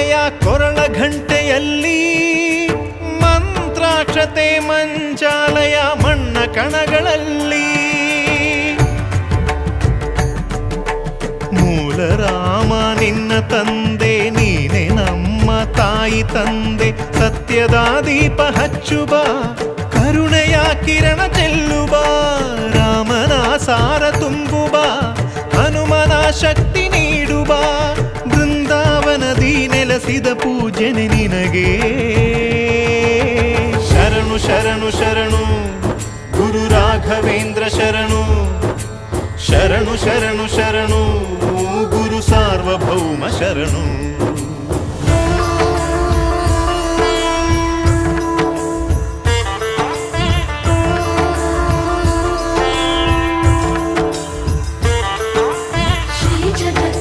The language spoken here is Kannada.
ಕರುಣೆಯ ಕೊರಳ ಘಂಟೆಯಲ್ಲಿ ಮಂತ್ರಾಕ್ಷತೆ ಮಂಚಾಲಯ ಮಣ್ಣ ಕಣಗಳಲ್ಲಿ ಮೂಲ ರಾಮ ನಿನ್ನ ತಂದೆ ನೀನೆ ನಮ್ಮ ತಾಯಿ ತಂದೆ ಸತ್ಯದ ದೀಪ ಹಚ್ಚುವ ಕರುಣೆಯ ಕಿರಣ ಚೆಲ್ಲುವ ರಾಮನ ಸಾರ ತುಂಬುವ ಹನುಮನ ಶಕ್ತಿ ನೀಡುವ ಬೃಂದಾವನದಿ ನೆಲೆಸಿದ ಪೂಜನೆ ನಿನಗೆ ಶರಣು ಶರಣು ಶರಣು ಗುರು ರಾಘವೇಂದ್ರ ಶರಣು ಶರಣು ಶರಣು ಶರಣು ಗುರು ಸಾರ್ವಭೌಮ ಶರಣು.